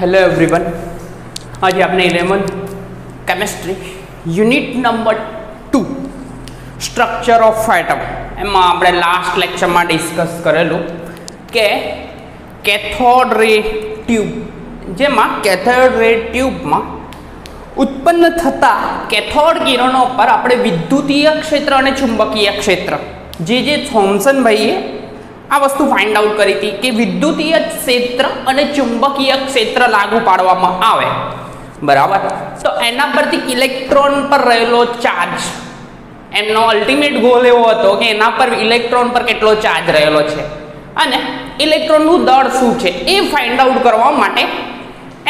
Hello everyone. आज आपने 11 chemistry unit number 2 structure of atom एमां आपणे लास्ट लेक्चर में डिस्कस करेलू के कैथोड रे ट्यूब जेमां कैथोड रे ट्यूब में उत्पन्न थता कैथोड किरणों पर आपणे विद्युतीय क्षेत्र और चुंबकीय क्षेत्र जे थॉम्सन भाईए आ वस्तु फाइंड आउट करी थी कि विद्युतीय क्षेत्र और चुंबकीय क्षेत्र लागू पाडवामां आवे बराबर। तो एना परथी इलेक्ट्रॉन पर रहेलो चार्ज एमनो अल्टिमेट गोल एवो हतो कि एना पर इलेक्ट्रॉन पर केटलो चार्ज रहेलो छे अने इलेक्ट्रॉन नु दळ शुं छे ए फाइंड आउट करवा माटे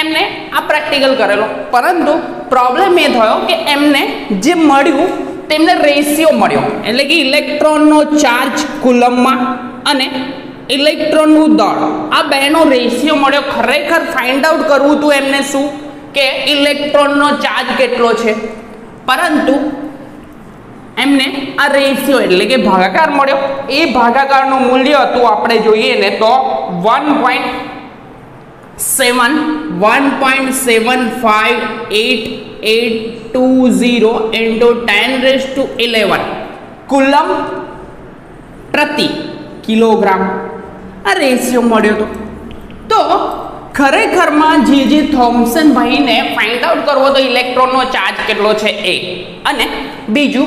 एमने आ प्रैक्टिकल करेलो। परंतु प्रॉब्लम ए थयो कि एमने जे मळ्युं तेमने रेशियो मळ्यो एटले कि इलेक्ट्रॉन नो चार्ज कूलम मां અને ઇલેક્ટ્રોનનું દળ આ બેનો રેશિયો મળ્યો। ખરેખર ફાઇન્ડ આઉટ કરવું હતું એમને શું કે ઇલેક્ટ્રોનનો ચાર્જ કેટલો છે, પરંતુ એમને આ રેશિયો એટલે કે ભાગાકાર મળ્યો। એ ભાગાકારનું મૂલ્ય હતું આપણે જોઈએ ને તો 1.7588820 into 10⁻11 કુલમ પ્રતિ किलोग्राम आ रेशियो मळ्यो तो खरेखर में जे थॉम्सन भाई ने फाइंड आउट करवो तो इलेक्ट्रॉन नो चार्ज केटलो छे ए अने बीजू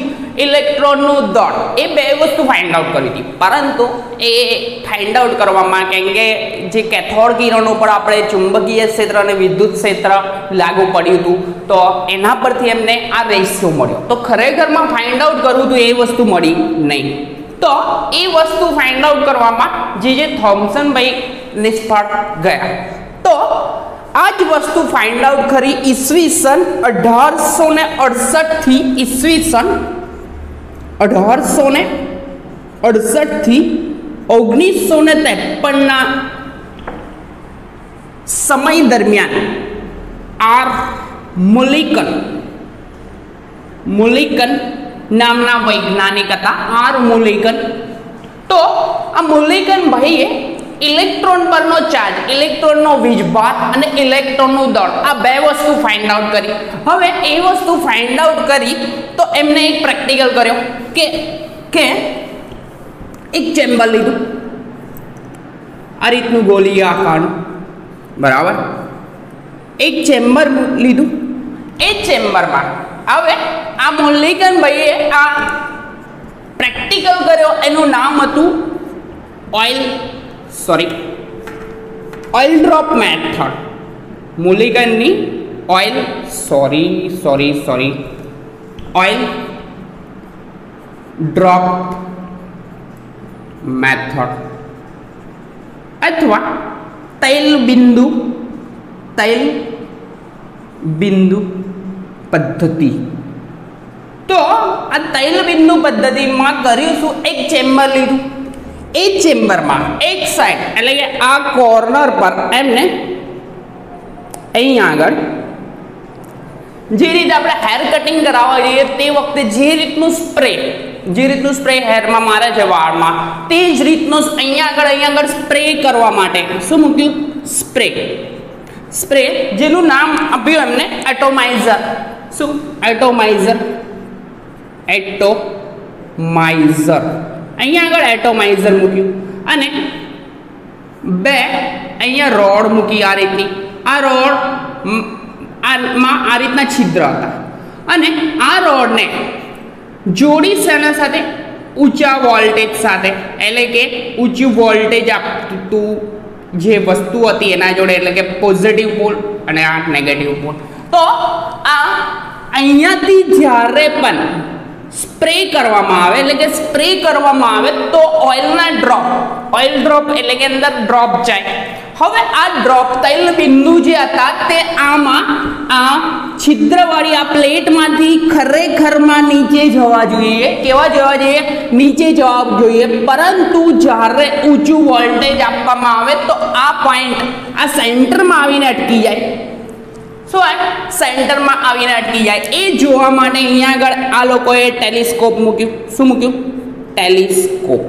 इलेक्ट्रॉन नो दळ ए बे वस्तु फाइंड आउट करी थी। परंतु ए फाइंड आउट करवामां केम के जे कैथोड किरणों पर आपणे चुंबकीय क्षेत्र अने विद्युत क्षेत्र लागू पड्युं हतुं तो एना परथी एमने आ रेशियो मळ्यो। तो खरेखर में फाइंड आउट करवुं तो ए वस्तु मळी नहीं। तो ये वस्तु फाइंड आउट करवामां जे थॉम्सन भाई निष्फळ गया। तो आज वस्तु फाइंड आउट करी ईस्वीसन 1868 थी ईस्वीसन 1868 थी 1953 ना समय दरमियान आर मुलिकन नामना वैज्ञानिक था आर मुलिकन। तो आ मुलिकन भाईए इलेक्ट्रॉन पर नो चार्ज इलेक्ट्रॉन नो वीजभार अने इलेक्ट्रॉन नो दळ आ बे वस्तु फाइंड आउट करी। हवे ए वस्तु फाइंड आउट करी तो एमने एक प्रैक्टिकल कर्यो के एक चेम्बर लीधुं आ रीतनु गोलीय आकारनुं बराबर। एक चेम्बर लीधुं ए चेम्बर में हवे आ मुलिकन भाईए आ प्रैक्टिकल कर्यो एनु नाम हतुं ऑयल ड्रॉप मेथड। मुलिकन नी ऑयल ड्रॉप मेथड अथवा तैल बिंदु पद्धति। तो आ तैल बिंदु पद्धति में करीशु एक चेम्बर लीधुं ए चेम्बर में एक साइड एटले के आ कॉर्नर पर एमने अहीं आगळ जे रीते आपणे हेर कटिंग कराववा जोईए ते वखते जे रीतनु स्प्रे हेर में मारे छे वाळ में ते ज रीतनो अहीं आगळ स्प्रे करवा माटे शुं मूक्युं स्प्रे जेनु नाम आप्युं एमने एटोमाइजर। सो एटोमाइजर अहीं आगळ एटोमाइजर मूक्युं अने बे अहींया रोड मूकी आ रीतनी आ रोड मां आ रीतना छिद्र हता अने आ रोड ने जोड़ी सेना साथे ऊंचा वोल्टेज साथे एटले के ऊंचू वोल्टेज आपतुं जे वस्तु हती एना जोड़े एटले के पॉजिटिव पोल अने आ नेगेटिव पोल। तो आ अहींयाथी ज्यारे पण स्प्रे करवामां आवे एटले के स्प्रे करवामां आवे तो ऑयल ड्रॉप एटले के अंदर ड्रॉप जाए। हवे आ ड्रॉप तैल बिंदु जे हता ते आमां आ छिद्रवाળી आ प्लेट मांथी खरेखर में नीचे जवा जोईए। केवा जवा जोईए? नीचे जवा जोईए। परंतु ज्यारे ऊंचू वोल्टेज आपवामां आवे तो आ पॉइंट आ सेंटर में आवीने अटकी जाए। सेंटर में आवीने अटकी जाए ए जोवा माटे अहींया आगळ आ लोकोए टेलिस्कोप मूक्युं। शुं मूक्युं? टेलिस्कोप।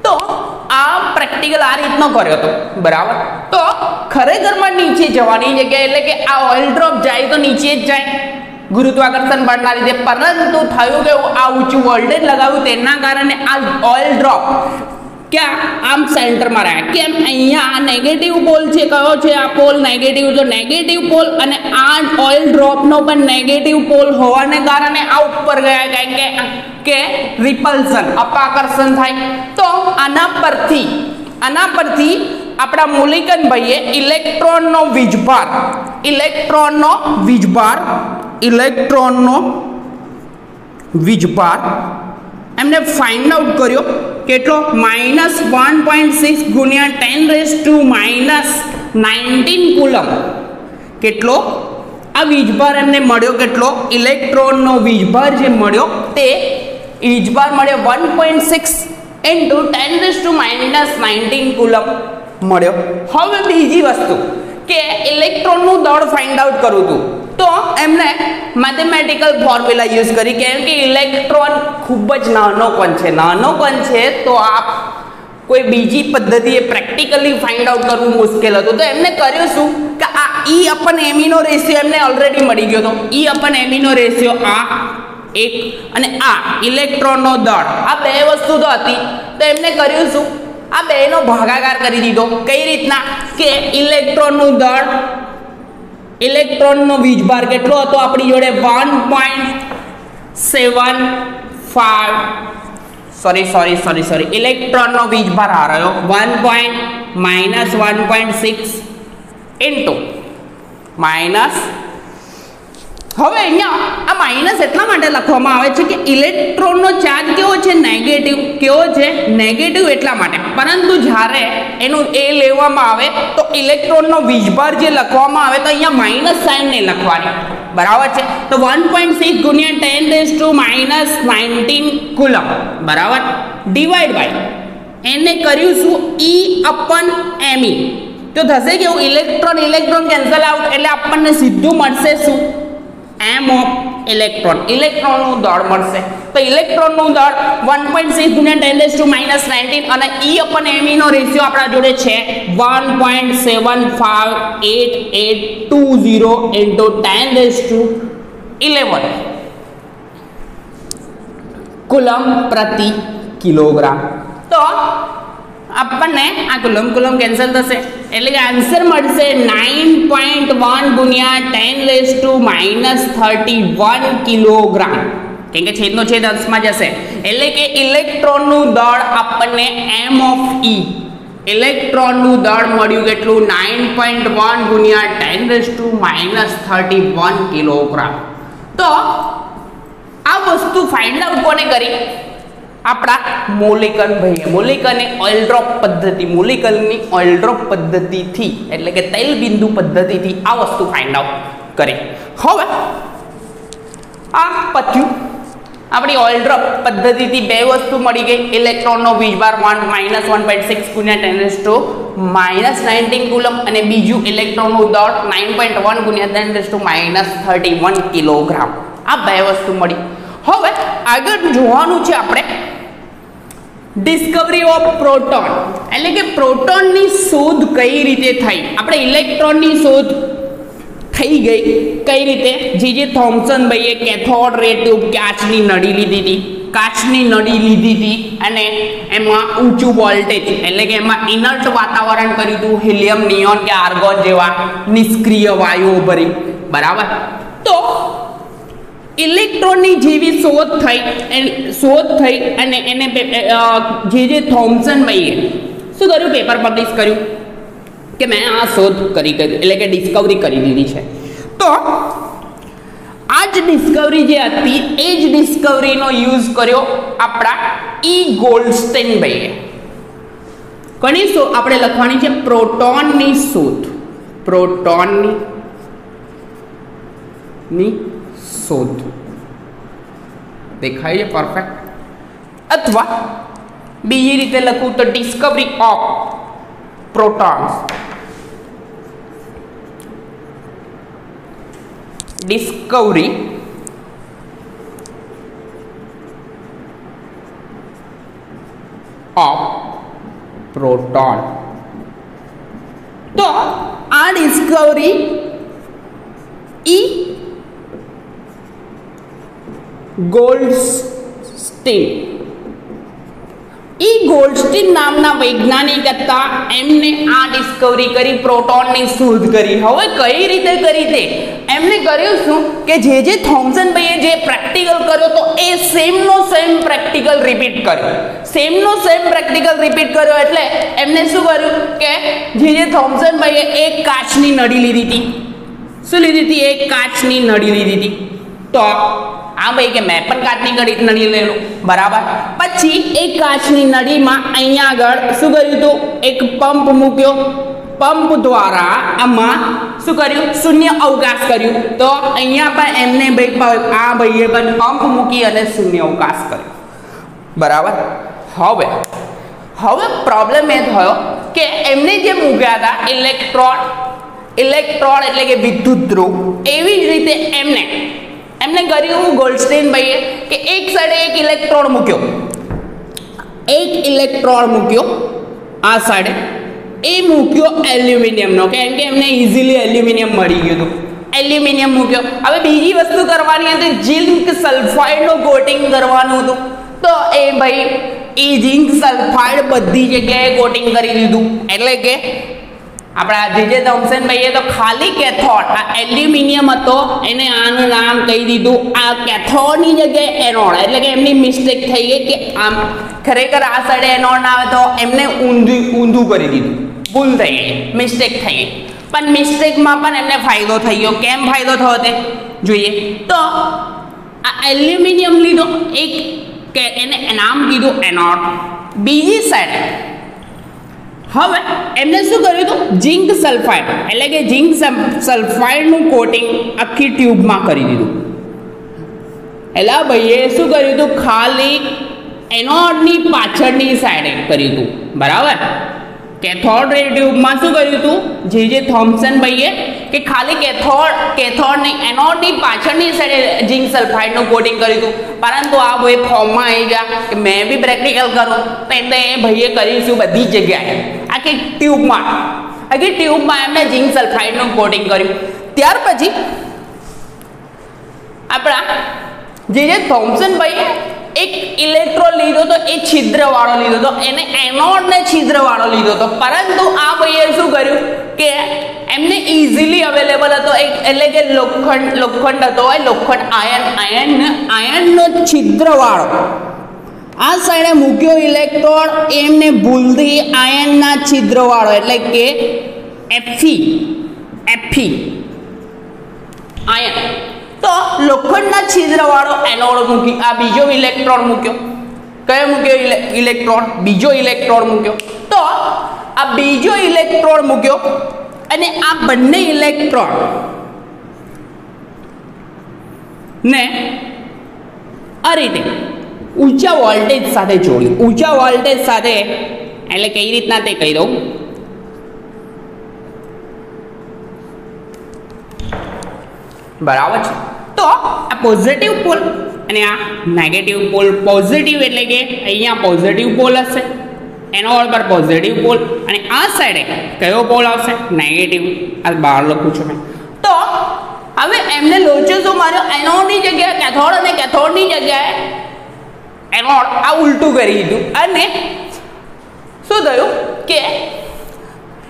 तो आ પ્રેક્ટિકલ આ રીતનો કર્યો હતો, બરાબર. તો ખરેખરમાં નીચે જવાની જગ્યાએ એટલે કે આ ઓઇલ ડ્રોપ જાય તો નીચે જ જાય ગુરુત્વાકર્ષણ બળના લીધે, પરંતુ થયું કે આ ઊંચું વોલ્ટેજ લગાવ્યું તેના કારણે આ ઓઇલ ડ્રોપ ક્યાં આમ સેન્ટરમાં રહ્યા. કેમ? અહીંયા આ નેગેટિવ પોલ છે, કયો છે આ પોલ? નેગેટિવ. તો નેગેટિવ પોલ અને આ ઓઇલ ડ્રોપનો પણ નેગેટિવ પોલ હોવાને કારણે આ ઉપર ગયા, કારણ કે રિપલ્સન અપાકર્ષણ થાય. તો આના પરથી આપણા મૂલિકન ભાઈએ ઇલેક્ટ્રોનનો વીજભાર એમને ફાઇન્ડ આઉટ કર્યો. કેટલો? -1.6 × 10⁻⁻19 કુલમ. કેટલો આ વીજભાર એમને મળ્યો? કેટલો? ઇલેક્ટ્રોનનો વીજભાર જે મળ્યો તે વીજભાર મળ્યો 1.6 × 10⁻⁻19 કુલમ મળ્યો. હવે બીજી વસ્તુ કે ઇલેક્ટ્રોનનું દળ ફાઇન્ડ આઉટ કરવું હતું, તો એમને મેથેમેટિકલ ફોર્મ્યુલા યુઝ કરી. કેમ કે ઇલેક્ટ્રોન ખૂબ જ નાનો કણ છે, તો આ કોઈ બીજી પદ્ધતિએ પ્રેક્ટિકલી ફાઇન્ડ આઉટ કરવું મુશ્કેલ હતું. તો એમને કર્યું શું કે આ E/m નો રેશિયો એમને ઓલરેડી મળી ગયો હતો. E/m નો રેશિયો આ એક અને આ ઇલેક્ટ્રોનનો દળ, આ બે વસ્તુ તો હતી. તો એમને કર્યું શું? આ બેનો ભાગાકાર કરી દીધો. કઈ રીતના? કે ઇલેક્ટ્રોનનું દળ, ઇલેક્ટ્રોનનો વીજભાર કેટલો હતો આપણી જોડે? 1.75 સોરી ઇલેક્ટ્રોનનો વીજભાર આ રહ્યો 1.6 ઇન્ટુ માઇનસ. હવે અહીંયા આ માઇનસ એટલા માટે લખવામાં આવે છે કે ઇલેક્ટ્રોનનો ચાર્જ કેવો છે? નેગેટિવ. કેવો છે? નેગેટિવ. એટલા માટે. પરંતુ જ્યારે એનું એ લેવામાં આવે તો ઇલેક્ટ્રોનનો વીજભાર જે લખવામાં આવે તો અહીંયા માઇનસ સાઇન નહીં લખવાની, બરાબર છે. તો 1.6 × 10⁻⁻19 કુલમ, બરાબર, ડિવાઈડ બાય એને કર્યું શું? E/me. તો થશે કેવું? ઇલેક્ટ્રોન કેન્સલ આઉટ એટલે આપણને સીધું મળશે શું? m ઓફ ઇલેક્ટ્રોનનું દળ મળશે. તો ઇલેક્ટ્રોનનું દળ 1.6 × 10⁻⁻19 અને E/me નો રેશિયો આપણા જોડે છે 1.758820 × 10⁻11 કુલમ પ્રતિ કિલોગ્રામ. તો આપણને આ કુલમ કેન્સલ થશે એટલે કે આન્સર મળશે 9.1 × 10⁻31 કિલોગ્રામ. કેમ કે છેદનો છેદ અંશમાં જશે એટલે કે ઇલેક્ટ્રોનનું દળ આપણને m ઓફ E ઇલેક્ટ્રોનનું દળ મળ્યું કેટલું? 9.1 × 10⁻31 કિલોગ્રામ. તો આ વસ્તુ ફાઇન્ડ આઉટ કોને કરી? આપણા મોલિકન ભાઈએ. મોલિકને ઓઇલ ડ્રોપ પદ્ધતિ, મોલિકલની ઓઇલ ડ્રોપ પદ્ધતિથી એટલે કે તેલ બિંદુ પદ્ધતિથી આ વસ્તુ ફાઇન્ડ આઉટ કરી. હવે આ પત્યું આપણી ઓઇલ ડ્રોપ પદ્ધતિથી બે વસ્તુ મળી ગઈ. ઇલેક્ટ્રોનનો વીજભાર -1.6 × 10⁻⁻19 કુલમ અને બીજું ઇલેક્ટ્રોનનું દળ 9.1 × 10⁻31 કિલોગ્રામ. આ બે વસ્તુ મળી. હવે આગળ જોવાનું છે આપણે ડિસ્કવરી ઓફ પ્રોટોન, એટલે કે પ્રોટોનની શોધ કઈ રીતે થઈ. આપણે ઇલેક્ટ્રોનની શોધ થઈ ગઈ કઈ રીતે? જે થોમ્સન ભાઈએ કેથોડ રે ટ્યુબ કાચની નળી લીધી હતી અને એમાં ઊંચું વોલ્ટેજ એટલે કે એમાં ઇનર્ટ વાતાવરણ કર્યું હતું, હિલિયમ, નિયોન કે આર્ગોન જેવા નિષ્ક્રિય વાયુઓ ભરી, બરાબર. તો ઇલેક્ટ્રોનની જેવી શોધ થઈ અને એને જે થોમ્સન ભાઈએ શું કર્યું? પેપર પબ્લિશ કર્યું કે મેં આ શોધ કરી એટલે કે ડિસ્કવરી કરી દીધી છે. તો આ જ ડિસ્કવરી જે હતી એ જ ડિસ્કવરીનો યુઝ કર્યો આપણા E. ગોલ્ડસ્ટેન ભાઈએ. કોની શોધ આપણે લખવાની છે? પ્રોટોનની શોધ. પ્રોટોનની શોધ દેખાય છે પરફેક્ટ. અથવા બીજી રીતે લખું તો discovery of protons. Discovery of proton. તો આ ડિસ્કવરી ગોલ્ડસ્ટીન નામના વૈજ્ઞાનિક હતા. એમને આ ડિસ્કવરી કરી, પ્રોટોનની શોધ કરી. હવે કઈ રીતે કરી તે એમને કર્યું શું કે જે થોમ્સન ભાઈએ જે પ્રેક્ટિકલ કર્યો તો એ સેમ પ્રેક્ટિકલ રિપીટ કર્યો. એટલે એમને શું કર્યું કે જે થોમ્સન ભાઈએ એક કાચની નળી લીધી હતી. શું લીધી હતી? એક કાચની નળી લીધી હતી. તો આ ભાઈ કે મેં પણ કાચની નળી લેલું, બરાબર. પછી એક કાચની નળીમાં અહીંયા આગળ શું કર્યું હતું? એક પંપ મૂક્યો. પંપ દ્વારા આમાં શું કર્યું? શૂન્ય અવકાશ કર્યું. તો અહીંયા પણ એમને આ ભાઈએ પણ પંપ મૂકી અને શૂન્ય અવકાશ કર્યો, બરાબર. હવે પ્રોબ્લેમ એ થયો કે એમને જે મૂક્યા હતા ઇલેક્ટ્રોન એટલે કે વિદ્યુત ધ્રુવ, એવી જ રીતે એમને કર્યું ગોલ્ડસ્ટીન ભાઈએ કે એક સાઈડે એક ઇલેક્ટ્રોન મૂક્યો આ સાઈડે. એ મૂક્યો એલ્યુમિનિયમનો, કેમ કે એમને ઇઝીલી એલ્યુમિનિયમ મળી ગયું હતું. એલ્યુમિનિયમ મૂક્યો. હવે બીજી વસ્તુ કરવાની હતી, ઝિંક સલ્ફાઇડનું કોટિંગ કરવાનું હતું. તો એ ભાઈ ઝિંક સલ્ફાઇડ બધી જગ્યાએ કોટિંગ કરી દીધું. એટલે કે આપણા જે થોમ્સન ભાઈએ તો ખાલી કેથોડ, આ એલ્યુમિનિયમ હતો એને આનું નામ કહી દીધું. આ કેથોડની જગ્યાએ એનોડ, એટલે કે એમની મિસ્ટેક થઈ ગઈ કે આમ ખરેખર આ સાઈડે એનોડ ના આવે તો એમને ઊંધું કરી દીધું. ભૂલ થઈ ગઈ, મિસ્ટેક થઈ ગઈ. પણ મિસ્ટેકમાં પણ એમને ફાયદો થઈ ગયો. કેમ ફાયદો થયો તે જોઈએ. તો આ એલ્યુમિનિયમ લીધો, એક કે એને નામ કીધું એનોડ. બીજી સાઈડે હવે એમને શું કર્યું હતું? ઝિંક સલ્ફાઇડ, એટલે કે ઝિંક સલ્ફાઇડનું કોટિંગ આખી ટ્યુબમાં કરી દીધું. એટલે ભાઈએ શું કર્યું હતું? ખાલી એનોડની પાછળની સાઈડે કર્યું હતું, બરાબર. કેથોડ રે ટ્યુબમાં શું કર્યું હતું? જે થોમ્સન ભાઈએ કે ખાલી કેથોડની એનોડની પાછળની સાઈડે ઝિંક સલ્ફાઇડનું કોટિંગ કર્યું હતું. પરંતુ આ ભાઈ ફોર્મમાં આવી ગયા કે મેં બી પ્રેક્ટિકલ કરું, તો એટલે એ ભાઈએ કરીશું બધી જગ્યાએ, આખી ટ્યુબમાં એમને ઝિંક સલ્ફાઇડનું કોટિંગ કર્યું. ત્યાર પછી આપણા જે થોમ્સન ભાઈએ એક ઇલેક્ટ્રોન લીધો તો એ છિદ્રવાળો લીધો તો, એને એનોડને છિદ્રવાળો લીધો તો. પરંતુ આ ભાઈએ શું કર્યું કે એમને ઇઝીલી અવેલેબલ હતો એટલે કે લોખંડ હતો, આયનનો છિદ્રવાળો આ સાઈડે મૂક્યો ઇલેક્ટ્રોન. એમને ભૂલથી આયનના છિદ્રવાળો એટલે કે Fe આયન, તો લોખંડના છિદ્રવાળો એનોડ મૂકી આ બીજો ઇલેક્ટ્રોન મૂક્યો. કયો મૂક્યો ઇલેક્ટ્રોન? બીજો ઇલેક્ટ્રોન મૂક્યો. તો આ બીજો ઇલેક્ટ્રોન મૂક્યો અને આ બંને ઇલેક્ટ્રોન ને આ રીતે ઊંચા વોલ્ટેજ સાથે જોડ્યું. ઊંચા વોલ્ટેજ સાથે એટલે કઈ રીતના તે કહી દઉં. બરાબર છે. તો આ પોઝિટિવ પોલ અને આ નેગેટિવ પોલ. પોઝિટિવ એટલે કે અહીંયા પોઝિટિવ પોલ હશે, એનોડ પર પોઝિટિવ પોલ, અને આ સાઈડે કયો પોલ આવશે? નેગેટિવ. આ બહાર લખું છું મેં. તો હવે એમને લોચો શું માર્યો? એનોડની જગ્યાએ કેથોડ અને કેથોડની જગ્યાએ એનોડ, આ ઉલટું કરી દીધું. અને શું થયું કે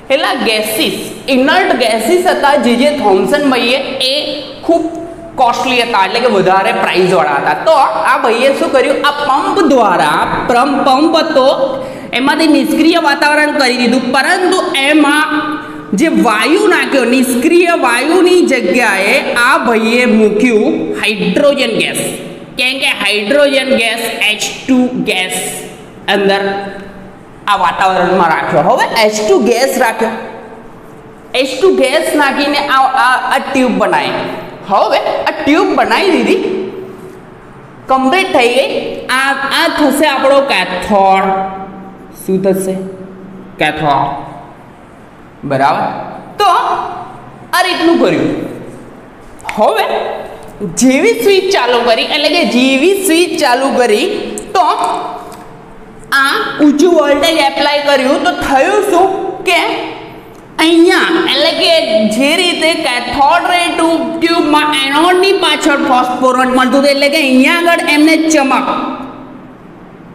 પેલા ગેસીસ, ઇનર્ટ ગેસીસ હતા જે થોમ્સન ભાઈએ એ ખૂબ કોસ્ટલી હતા, એટલે કે વધારે પ્રાઇઝવાળા હતા. તો આ ભાઈએ શું કર્યું? આ પંપ દ્વારા પંપ હતો એમાંથી નિષ્ક્રિય વાતાવરણ કરી દીધું. પરંતુ એમાં જે વાયુ નાખ્યો, નિષ્ક્રિય વાયુની જગ્યાએ આ ભાઈએ મૂક્યું હાઇડ્રોજન ગેસ. કેમ કે હાઇડ્રોજન ગેસ H2 ગેસ અંદર આ વાતાવરણમાં રાખ્યો. હવે H2 ગેસ રાખ્યો, H2 ગેસ નાખીને આ ટ્યુબ બનાવી. હવે આ ટ્યુબ બનાવી દીધી, કમ્પ્લીટ થઈ ગઈ. આ થશે આપણો કેથોડ. શું થશે? કેથોડ, બરાબર. તો આ રીતનું કર્યું. હવે જેવી સ્વિચ ચાલુ કરી, એટલે કે જેવી સ્વિચ ચાલુ કરી તો આ ઊંચું વોલ્ટેજ એપ્લાય કર્યું તો થયું શું કે અહીંયા એટલે કે જે રીતે કેથોડ રે ટ્યુબમાં એનોડની પાછળ ફોસ્ફોરસ મળતું હતું એટલે કે અહીંયા આગળ એમને ચમક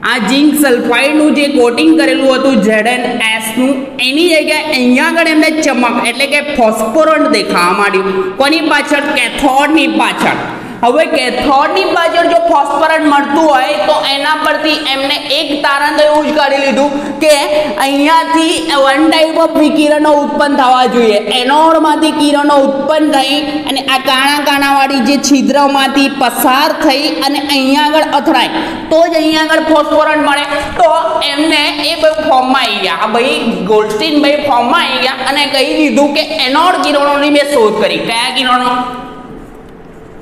આ ઝિંક સલ્ફાઇડનું જે કોટિંગ કરેલું હતું ZnS નું એની જગ્યાએ અહીંયા આગળ એમને ચમક એટલે કે ફોસ્ફોરસ દેખાવા માંડ્યું કોની પાછળ કેથોડની પાછળ હવે કેથોડની પાછળ જો ફોસ્ફરસ મળતું હોય તો એના પરથી એમને એક તારણ તો એવું જ કાઢી લીધું કે અહીંયાથી વન ટાઈપ ઓફ વિકિરણો ઉત્પન્ન થવા જોઈએ એનોડમાંથી કિરણો ઉત્પન્ન થઈ અને આ કાણા કાણાવાળી જે છિદ્રમાંથી પસાર થઈ અને અહીંયા આગળ અથડાય તો જ અહીંયા આગળ ફોસ્ફરસ મળે તો એમને એ ભાઈ ફોર્મમાં આવી ગયા આ ભાઈ ગોલ્ડસ્ટીન ભાઈ ફોર્મમાં આવી ગયા અને કહી દીધું કે એનોડ કિરણોની મેં શોધ કરી કયા કિરણો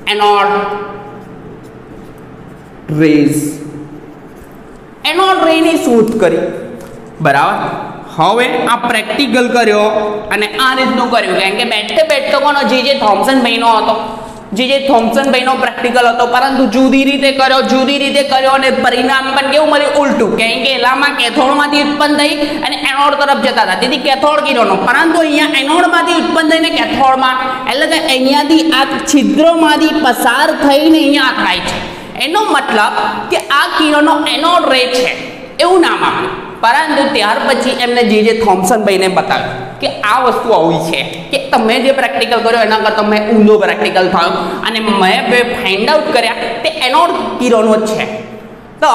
एनोड रेज एनोड रे ની શોધ કરી બરાબર હવે આ પ્રેક્ટિકલ કર્યો અને આ રીતનું કર્યું કારણ કે બેઠે બેઠો કોનો જે થોમ્સન ભાઈનો હતો જે થોમ્સન ભાઈનો પ્રેક્ટિકલ હતો પરંતુ જુદી રીતે કર્યો અને પરિણામ પણ કેવું મળ્યું ઉલટું કારણ કે એલામાં કેથોડમાંથી ઉત્પન્ન થઈ અને એનોડ તરફ જતા હતા તેથી કેથોડ કિરણો પરંતુ અહીંયા એનોડમાંથી ઉત્પન્ન થઈને કેથોડમાં એટલે કે અહીંયાથી આ છિદ્રોમાંથી પસાર થઈને અહીંયા થાય છે એનો મતલબ કે આ કિરણો એનોડ રે છે એવું નામ આપ્યું પરંતુ ત્યાર પછી એમને જે થોમ્સન ભાઈને બતાવ્યું કે આ વસ્તુ આવી છે કે તમે જે પ્રેક્ટિકલ કર્યો એના કરતાં મેં ઊંધો પ્રેક્ટિકલ થયો અને મેં ફાઇન્ડ આઉટ કર્યા તે એનોડ કિરણો જ છે તો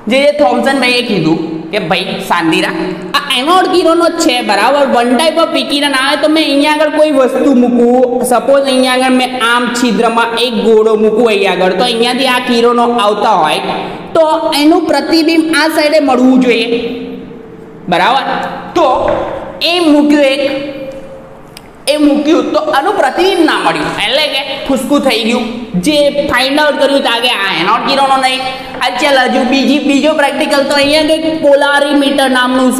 જે થોમ્સન ભાઈએ કીધું કે ભાઈ શાંતિરા આ એનોડ કિરણો જ છે બરાબર વન ટાઈપ ઓફ વિકિરણ આવે તો મેં અહીંયા આગળ કોઈ વસ્તુ મૂકું સપોઝ અહીંયા આગળ મેં આમ છિદ્રમાં એક ગોળો મૂકું અહીંયા આગળ તો અહીંયાથી આ કિરણો આવતા હોય તો એનું પ્રતિબિંબ આ સાઈડે મળવું જોઈએ બરાબર તો એ મૂક્યું તો આનું પ્રતિબિંબ ના મળ્યું એટલે કે ફૂસકું થઈ ગયું જે ફાઇન્ડ આઉટ કર્યું તા કે આ એનોડ કિરણો નહીં આ ચાલ હજુ બીજો પ્રેક્ટિકલ તો અહીંયા કંઈક પોલારીમીટર નામનું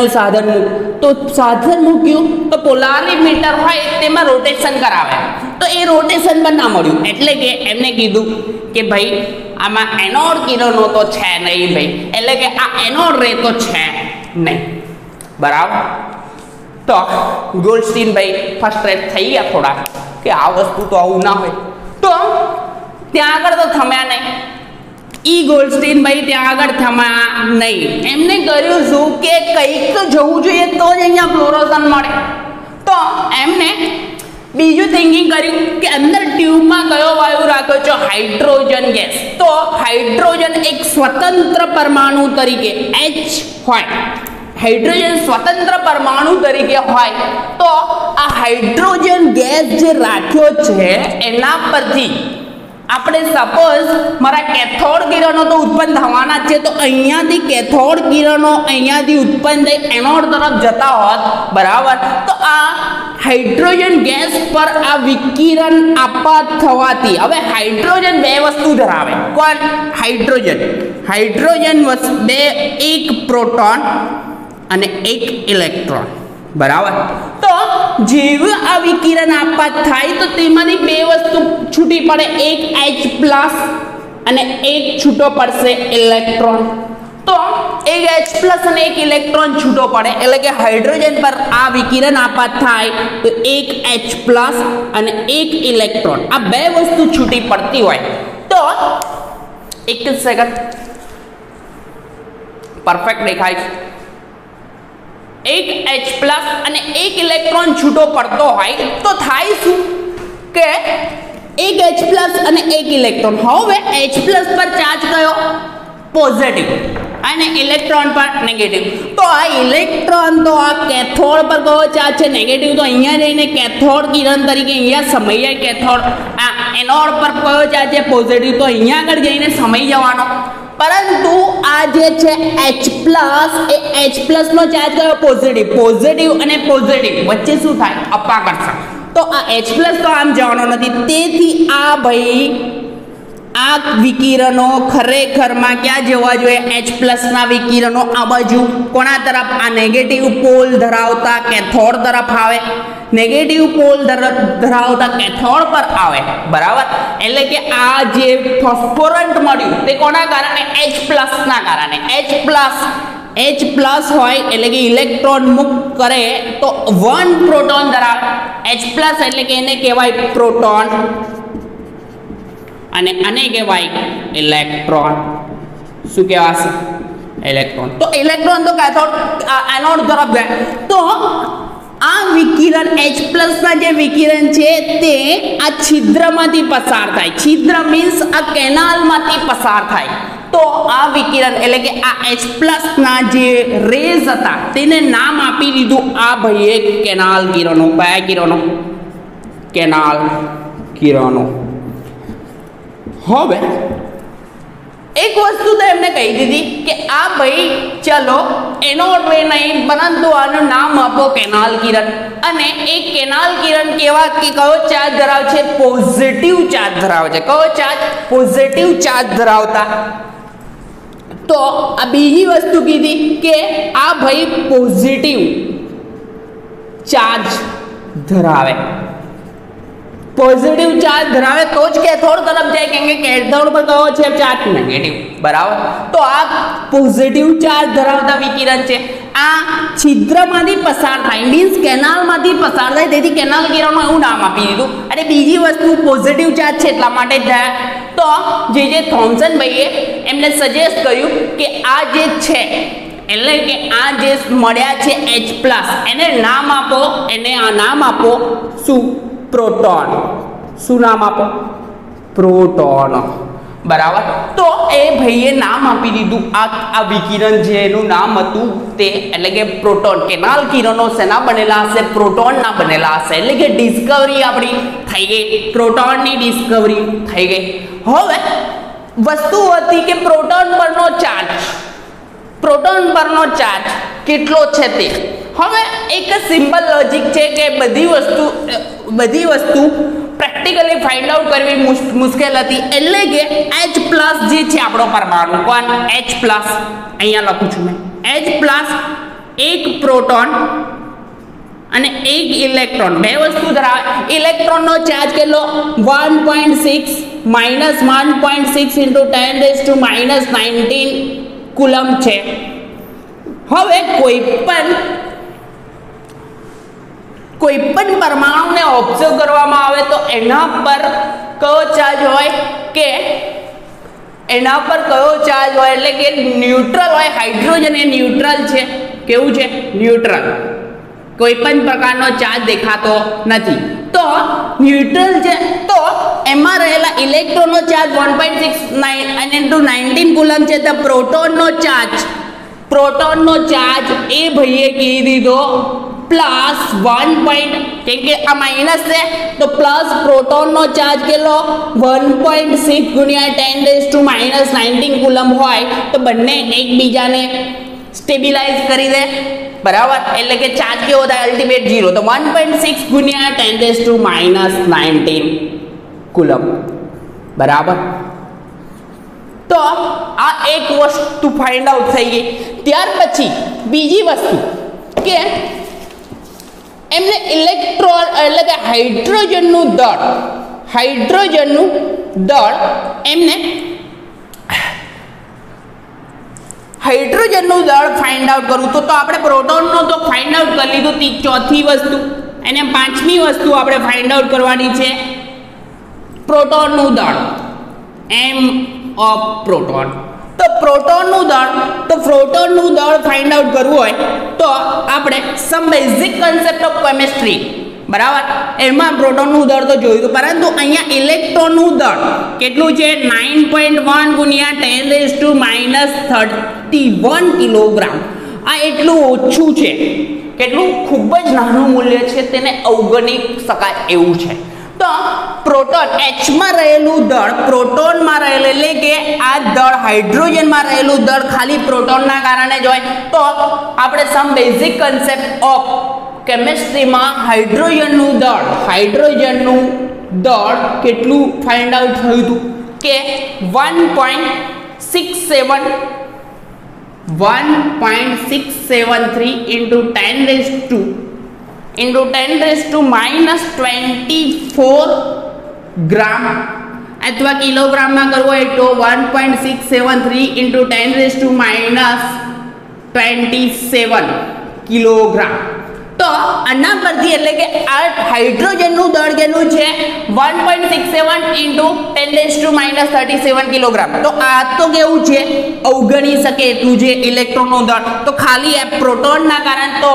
સાધન તો સાધન મૂક્યું તો પોલારીમીટર હોય તેમાં રોટેશન કરાવે તો એ રોટેશન પણ ના મળ્યું એટલે કે એમને કીધું કે ભાઈ આમાં એનોડ કિરણો તો છે નહીં ભાઈ એટલે કે આ એનોડ રે તો છે નહીં બરાબર તો ગોલ્ડસ્ટીન ભાઈ ફ્રસ્ટ્રેટ થઈ ગયા થોડા કે આ વસ્તુ તો આવું ના હોય તો ત્યાં આગળ તો થમ્યા નહીં ગોલ્ડસ્ટીન ભાઈ ત્યાં આગળ થમ્યા નહીં એમને કર્યું શું કે કંઈક તો જવું જોઈએ તો જ અહીંયા ફ્લોરોસન મળે તો એમને બીજું થિંકિંગ કર્યું કે અંદર ટ્યુબમાં કયો વાયુ રાખ્યો છે હાઇડ્રોજન ગેસ તો હાઇડ્રોજન એક સ્વતંત્ર પરમાણુ તરીકે H હોય હાઇડ્રોજન સ્વતંત્ર પરમાણુ તરીકે હોય તો આ હાઇડ્રોજન ગેસ જે રાખ્યો છે એના પરથી આપણે સપોઝ મારા કેથોડ કિરણો તો ઉત્પન્ન થવાના જ છે તો અહીંયાથી કેથોડ કિરણો અહીંયાથી ઉત્પન્ન થઈ એનોડ તરફ જતા હોત બરાબર તો આ હાઇડ્રોજન ગેસ પર આ વિકિરણ આપાત થવાથી હવે હાઇડ્રોજન બે વસ્તુ ધરાવે કોણ હાઇડ્રોજન બે એક પ્રોટોન અને એક ઇલેક્ટ્રોન બરાબર તો જેવું આ વિકિરણ આપાત થાય તો તેમાંથી બે વસ્તુ છૂટી પડે એક H+ અને એક છૂટો પડશે ઇલેક્ટ્રોન તો એક H+ અને એક ઇલેક્ટ્રોન છૂટો પડે એટલે કે હાઇડ્રોજન પર આ વિકિરણ આપાત થાય તો એક H+ અને એક ઇલેક્ટ્રોન આ બે વસ્તુ છૂટી પડતી હોય તો એક જ સેકન્ડ પરફેક્ટ દેખાય છે એક H+ અને એક ઇલેક્ટ્રોન છૂટો પડતો હોય તો થાય શું કે એક H+ અને એક ઇલેક્ટ્રોન હવે H+ પર ચાર્જ કયો પોઝિટિવ અને ઇલેક્ટ્રોન પર નેગેટિવ તો આ ઇલેક્ટ્રોન તો આ કેથોડ પર કયો ચાર્જ છે નેગેટિવ તો અહીંયા જઈને કેથોડ કિરણ તરીકે અહીંયા સમય કેથોડ આ એનોડ પર કયો ચાર્જ છે પોઝિટિવ તો અહીંયા આગળ જઈને સમય જવાનો પરંતુ આ જે છે H+ એ H+ નો ચાર્જ કયો પોઝિટિવ અને પોઝિટિવ વચ્ચે શું થાય અપાકર્ષણ તો આ H+ તો આમ જવાનો નથી તેથી આ ભાઈ આ વિકિરણો ખરેખરમાં ક્યાં જવા જોઈએ H+ ના વિકિરણો આ બાજુ કોના તરફ આ નેગેટિવ પોલ ધરાવતા કેથોડ તરફ આવે નેગેટિવ પોલ ધરાવતા કેથોડ પર આવે, બરાબર. એટલે કે આ જે ફોસ્ફોરન્ટ મળ્યું તે કોના કારણે? H+ ના કારણે. H+ હોય એટલે કે ઇલેક્ટ્રોન મુક્ત કરે તો 1 પ્રોટોન ધરાવે. H+ એટલે કે એને કહેવાય પ્રોટોન અને આને કહેવાય ઇલેક્ટ્રોન. શું કહેવાશે? ઇલેક્ટ્રોન. તો ઇલેક્ટ્રોન તો કેથોડ એનોડ તરફ જાય. તો આ વિકિરણ H+ ના જે વિકિરણ છે તે આ છિદ્રમાંથી પસાર થાય. છિદ્ર મીન્સ આ કેનાલમાંથી પસાર થાય. તો આ વિકિરણ એટલે કે આ H+ ના જે રેઝ હતા તેને નામ આપી દીધું આ ભાઈએ કેનાલ કિરણો. કયા કિરણો? કેનાલ કિરણો. હવે એક વસ્તુ તો એમને કહી દીધી કે આ ભાઈ ચલો એનોડ રે નહીં પરંતુ આનું નામ આપો કેનાલ કિરણ. અને એ કેનાલ કિરણ કેવા કે કયો ચાર્જ ધરાવે છે? પોઝિટિવ ચાર્જ ધરાવે છે. કયો ચાર્જ? પોઝિટિવ ચાર્જ ધરાવતા. તો આ બીજી વસ્તુ કીધી કે આ ભાઈ પોઝિટિવ ચાર્જ ધરાવે. પોઝિટિવ ચાર્જ ધરાવે તો જ કેથોડ તરફ જાય, કેમ કે કેથોડ પર કયો છે ચાર્જ? નેગેટિવ, બરાબર. તો આ પોઝિટિવ ચાર્જ ધરાવતા વિકિરણ છે. આ છિદ્રમાંથી પસાર થાય મીન્સ કેનાલમાંથી પસાર થાય, તેથી કેનાલ કિરણો એવું નામ આપી દીધું. અને બીજી વસ્તુ પોઝિટિવ ચાર્જ છે એટલા માટે જ થાય. તો જે થોમ્સન ભાઈએ એમને સજેસ્ટ કર્યું કે આ જે છે એટલે કે આ જે મળ્યા છે H+ એને નામ આપો, એને આ નામ આપો શું? પ્રોટોન. શું નામ આપો? પ્રોટોન, બરાબર. તો એ ભાઈએ નામ આપી દીધું આ વિકિરણ જેનું નામ હતું તે એટલે કે પ્રોટોન. કેનાલ કિરણો શેના બનેલા હશે? પ્રોટોનના બનેલા હશે. એટલે કે ડિસ્કવરી આપણી થઈ ગઈ, પ્રોટોનની ડિસ્કવરી થઈ ગઈ. હવે વસ્તુ હતી કે પ્રોટોન પરનો ચાર્જ કેટલો છે તે. હવે એક સિમ્પલ લોજિક છે કે બધી વસ્તુ પ્રેક્ટિકલી ફાઇન્ડ આઉટ કરવી મુશ્કેલ હતી. એટલે કે H+ જે છે આપણો પરમાણુ, કોણ? H+. અહીંયા લખું છું મેં H+, એક પ્રોટોન અને એક ઇલેક્ટ્રોન, બે વસ્તુ ધરાવે. ઇલેક્ટ્રોનનો ચાર્જ કેટલો? 1.6 -1.6 × 10⁻⁻19 કુલમ છે. હવે કોઈ પણ પરમાણુને ઓબ્ઝર્વ કરવામાં આવે તો એના પર કયો ચાર્જ હોય? કે એના પર કયો ચાર્જ હોય? એટલે કે ન્યુટ્રલ હોય. હાઇડ્રોજન એ ન્યુટ્રલ છે. કેવું છે? ન્યુટ્રલ. કોઈ પણ પ્રકારનો ચાર્જ દેખાતો નથી. તો ન્યુટ્રલ છે. તો એમાં રહેલા ઇલેક્ટ્રોનનો ચાર્જ 1.6 × 19 કુલમ છે. તો પ્રોટોનનો ચાર્જ એ ભાઈએ કહી દીધો +1. કેમ કે આ માઇનસ છે તો પ્લસ પ્રોટોનનો ચાર્જ કેટલો? 1.6 × 10⁻⁻19 કુલમ હોય તો બંને એકબીજાને સ્ટેબિલાઇઝ કરી દે, બરાબર. એટલે કે ચાર્જ કેવો થાય? અલ્ટિમેટ 0. તો 1.6 × 10⁻⁻19 કુલમ, બરાબર. તો આ એક વસ્તુ ફાઇન્ડ આઉટ થઈ ગઈ. ત્યાર પછી બીજી વસ્તુ કે એમને ઇલેક્ટ્રોન એટલે કે હાઇડ્રોજનનું દળ એમને હાઇડ્રોજનનું દળ ફાઇન્ડ આઉટ કરવું. તો આપણે પ્રોટોનનો તો ફાઇન્ડ આઉટ કરી લીધું. ચોથી વસ્તુ અને પાંચમી વસ્તુ આપણે ફાઇન્ડ આઉટ કરવાની છે પ્રોટોનનું દળ, m ઓફ પ્રોટોન. તો પ્રોટોનનું દળ ફાઇન્ડ આઉટ કરવું હોય તો આપણે સમ બેઝિક કન્સેપ્ટ ઓફ કેમિસ્ટ્રી, બરાબર, એમાં પ્રોટોનનું દળ તો જોયું હતું. પરંતુ અહીંયા ઇલેક્ટ્રોનનું દળ કેટલું છે? 9.1 × 10⁻31 કિલોગ્રામ. આ એટલું ઓછું છે. કેટલું? ખૂબ જ નાનું મૂલ્ય છે, તેને અવગણી શકાય એવું છે. તો પ્રોટોન Hમાં રહેલું દળ પ્રોટોનમાં રહેલું એટલે કે આ દળ હાઇડ્રોજનમાં રહેલું દળ ખાલી પ્રોટોનના કારણે જ હોય. તો આપણે સમ બેઝિક કન્સેપ્ટ ઓફ કેમિસ્ટ્રીમાં હાઇડ્રોજનનું દળ કેટલું ફાઇન્ડ આઉટ થયું હતું કે 1.673 × 10⁻⁻ into 10⁻⁻24 ગ્રામ અથવા કિલોગ્રામમાં કરવો હોય તો 1.673 into 10⁻27 કિલોગ્રામ. તો આના પરથી એટલે કે આ હાઇડ્રોજનનું દળ કેટલું છે 1.67 into 10⁻37 કિલોગ્રામ. તો આ તો કેવું છે અવગણી શકે એટલું છે ઇલેક્ટ્રોનનું દળ. તો ખાલી આ પ્રોટોનના કારણે તો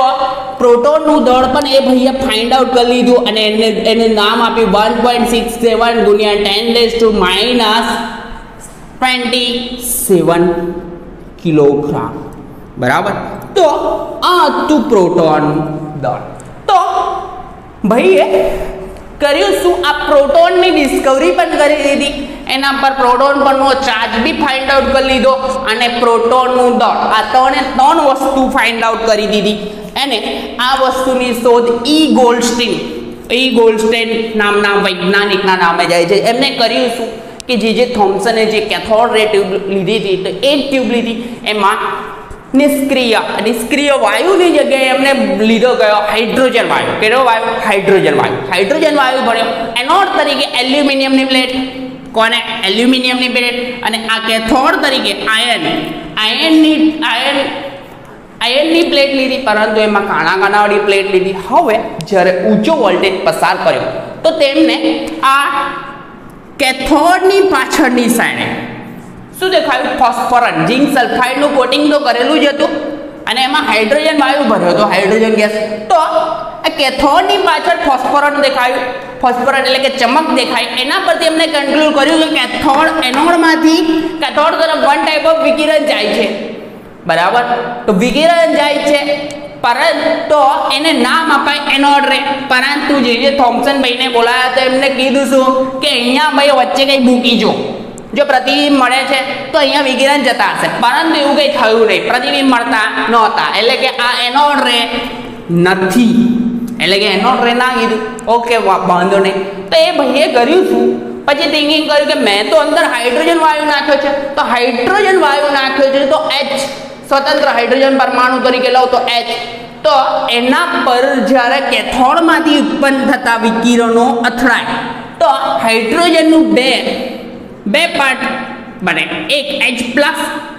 પ્રોટોનનું દળ પણ એ ભાઈએ ફાઇન્ડ આઉટ કરી લીધું અને એને નામ આપ્યું 1.67 ગુણ્યા 10⁻27 કિલોગ્રામ. બરાબર. તો આ હતું પ્રોટોન દળ. તો ભાઈએ કર્યું શું આ પ્રોટોનની ડિસ્કવરી પણ કરી દીધી, એના પર પ્રોટોન પરનો ચાર્જ બી ફાઇન્ડ આઉટ કરી લીધો અને પ્રોટોનનું દળ આ ત્રણ વસ્તુ ફાઇન્ડ આઉટ કરી દીધી. અને આ વસ્તુની શોધ ગોલ્ડસ્ટીન નામના વૈજ્ઞાનિકના નામે જાય છે. એમને કર્યું શું કે જે થોમ્સને જે કેથોડ રે ટ્યુબ લીધી હતી તો એ ટ્યુબ લીધી એમાં નિષ્ક્રિય વાયુની જગ્યાએ એમને લીધો ગયો હાઇડ્રોજન વાયુ. કેવો વાયુ? હાઇડ્રોજન વાયુ ભર્યો એનોડ તરીકે એલ્યુમિનિયમની પ્લેટ. કોને? એલ્યુમિનિયમની પ્લેટ. અને આ કેથોડ તરીકે આયનની પ્લેટ લીધી, પરંતુ એમાં કાણાવાળી પ્લેટ લીધી. હવે જ્યારે ઊંચો વોલ્ટેજ પસાર કર્યો તો તેમને આ કેથોડની પાછળની સાઈડે શું દેખાયું? ફોસ્ફરસ ઝિંક સલ્ફાઇડનું કોટિંગ તો કરેલું જ હતું અને એમાં હાઇડ્રોજન વાયુ ભર્યો હતો, હાઇડ્રોજન ગેસ. તો આ કેથોડની પાછળ ફોસ્ફરસ દેખાયું. ફોસ્ફરસ એટલે કે ચમક દેખાય. એના પરથી એમને કન્ક્લુડ કર્યું કે એનોડમાંથી કેથોડ તરફ વન ટાઈપ ઓફ વિકિરણ જાય છે. બરાબર. તો વિકિરણ જાય છે પરંતુ એને નામ અપાય એનોડ રે. પરંતુ જે થોમ્સન ભાઈને બોલાયા તો એમને કીધું શું કે અહીંયા ભાઈ વચ્ચે કંઈ મૂકી જો પ્રતિબિંબ મળે છે તો અહીંયા વિકિરણ જતા હશે, પરંતુ એવું કંઈ થયું નહીં, પ્રતિબિંબ મળતા નહોતા. એટલે કે આ એનોડ રે નથી, એટલે કે એનોડ રે ના કીધું. ઓકે, વાંધો નહીં. તો એ ભાઈએ કર્યું શું? પછી થિંકિંગ કર્યું કે મેં તો અંદર હાઇડ્રોજન વાયુ નાખ્યો છે, તો હાઇડ્રોજન વાયુ નાખ્યો છે તો H સ્વતંત્ર હાઇડ્રોજન પરમાણુ તરીકે લઉં તો H. તો એના પર જ્યારે કેથોડમાંથી ઉત્પન્ન થતા વિકિરણો અથડાય તો હાઇડ્રોજનનું બે પાર્ટ બને, એક H+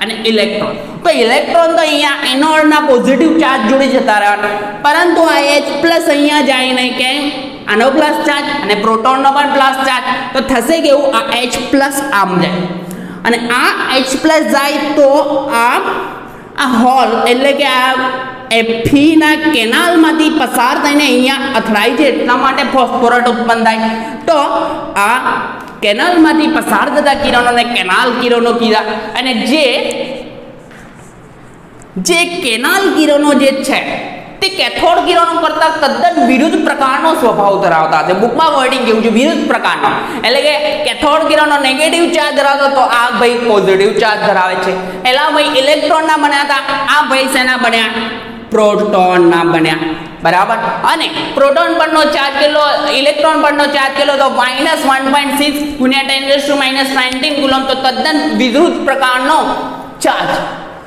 અને ઇલેક્ટ્રોન. તો ઇલેક્ટ્રોન તો અહીંયા એનોડના પોઝિટિવ ચાર્જ જોડે જતા રહેવાના, પરંતુ આ H+ અહીંયા જાય નહીં. કેમ? આનો પ્લસ ચાર્જ અને પ્રોટોનનો પણ પ્લસ ચાર્જ. તો થશે કેવું? આ H+ આમ જાય અને આ H+ જાય તો આ હોલ એટલે કે આ એફીના કેનાલમાંથી પસાર થઈને અહીંયા અથડાય છે, એટલા માટે ફોસ્ફરસ ઉત્પન્ન થાય. તો આ કેનાલમાંથી પસાર થતા કિરણોને કેનાલ કિરણો કીધા. અને જે કેનાલ કિરણો જે છે તે કેથોડ કિરણો કરતાં તદ્દન વિરુદ્ધ પ્રકારનો સ્વભાવ ધરાવતા છે. બુકમાં વર્ડિંગ કેવું છે? વિરુદ્ધ પ્રકારનો. એટલે કે કેથોડ કિરણો નેગેટિવ ચાર્જ ધરાવતો તો આ ભાઈ પોઝિટિવ ચાર્જ ધરાવે છે. એલા ભાઈ ઇલેક્ટ્રોનના બન્યા હતા, આ ભાઈ શેના બન્યા? પ્રોટોનના બન્યા. બરાબર. અને પ્રોટોન પરનો ચાર્જ કેટલો? ઇલેક્ટ્રોન પરનો ચાર્જ કેટલો? તો -1.6 ગુણ્યા 10⁻⁻19 કુલમ. તો તદ્દન વિરુદ્ધ પ્રકારનો ચાર્જ.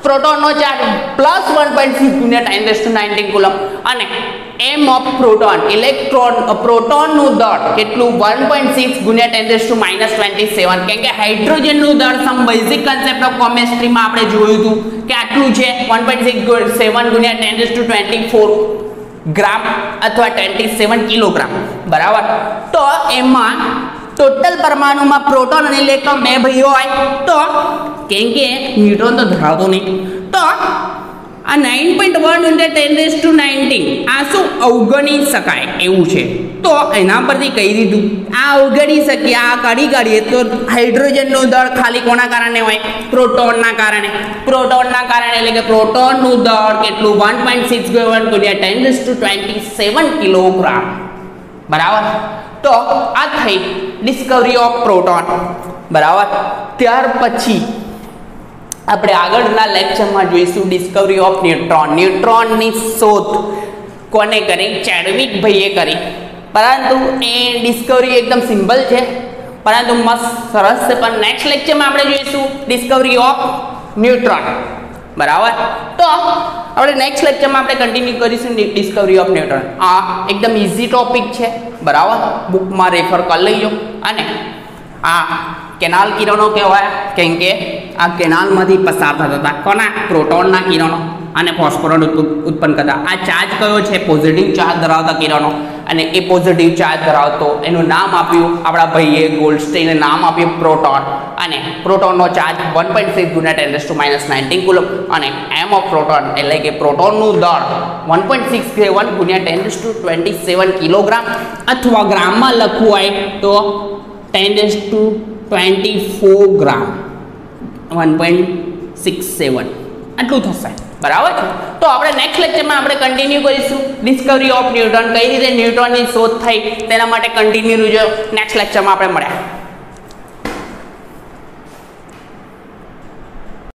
પ્રોટોનનો ચાર્જ +1.6 ગુણ્યા 10⁻19 કુલમ. અને m ઓફ પ્રોટોન પ્રોટોનનું દળ કેટલું? 1.6 ગુણ્યા 10⁻27. કેમ કે હાઇડ્રોજનનું દળ સમ બેઝિક કન્સેપ્ટ ઓફ કેમિસ્ટ્રીમાં આપણે જોયું હતું કે આટલું છે 1.67 ગુણ્યા 10⁻24 ગ્રામ અથવા 27 કિલોગ્રામ. બરાબર. તો એમાં ટોટલ પરમાણુમાં પ્રોટોન અને ઇલેક્ટ્રોન બે ભાઈઓ હોય તો કેમ કે ન્યુટ્રોન તો ધરાવતો નહીં, તો આ 9.1 × 10⁻19 આ શું અવગણી શકાય એવું છે. તો એના પરથી કહી દીધું આ અવગણી શકીએ, આ કાઢીએ તો હાઇડ્રોજનનું દળ ખાલી કોના કારણે હોય? પ્રોટોનના કારણે. પ્રોટોનના કારણે એટલે કે પ્રોટોનનું દળ કેટલું? 1.61 × 10⁻27 કિલોગ્રામ. બરાબર. તો આ થઈ ડિસ્કવરી ઓફ પ્રોટોન. બરાબર. ત્યાર પછી આપણે આગળના લેક્ચરમાં જોઈશું ડિસ્કવરી ઓફ ન્યુટ્રોન. ન્યુટ્રોનની શોધ કોને કરી? ચેડવિક ભાઈએ કરી. પરંતુ એ ડિસ્કવરી એકદમ સિમ્પલ છે, પરંતુ મસ્ત સરસ છે. પણ નેક્સ્ટ લેક્ચરમાં આપણે જોઈશું ડિસ્કવરી ઓફ ન્યુટ્રોન. બરાબર. તો આપણે નેક્સ્ટ લેક્ચરમાં આપણે કન્ટિન્યુ કરીશું ડિસ્કવરી ઓફ ન્યૂટન. આ એકદમ ઇઝી ટોપિક છે, બરાબર, બુકમાં રેફર કરી લેજો. અને આ કેનાલ કિરણો કહેવાય કેમ કે આ કેનાલમાંથી પસાર થતા હતા કોના? પ્રોટોનના કિરણો અને ફોસ્ફોરસ ઉત્પન્ન કરતા. આ ચાર્જ કયો છે? પોઝિટિવ ચાર્જ ધરાવતા કિરણો. અને એ પોઝિટિવ ચાર્જ ધરાવતો એનું નામ આપ્યું આપણા ભાઈએ ગોલ્ડસ્ટાઈને નામ આપ્યું પ્રોટોન. અને પ્રોટોનનો ચાર્જ 1.6 × 10⁻⁹ કુલમ. અને એમ ઓફ પ્રોટોન એટલે કે પ્રોટોનનું દળ 1.67 × 10⁻27 કિલોગ્રામ, અથવા ગ્રામમાં લખવું હોય તો 10⁻24 ગ્રામ, 1.67 આટલું થશે, બરાબર છે. તો આપણે નેક્સ્ટ લેક્ચરમાં આપણે કન્ટિન્યુ કરીશું ડિસ્કવરી ઓફ ન્યૂટન, કઈ રીતે ન્યૂટનની શોધ થઈ તેના માટે કન્ટિન્યુ રહેજો. નેક્સ્ટ લેક્ચરમાં આપણે મળ્યા.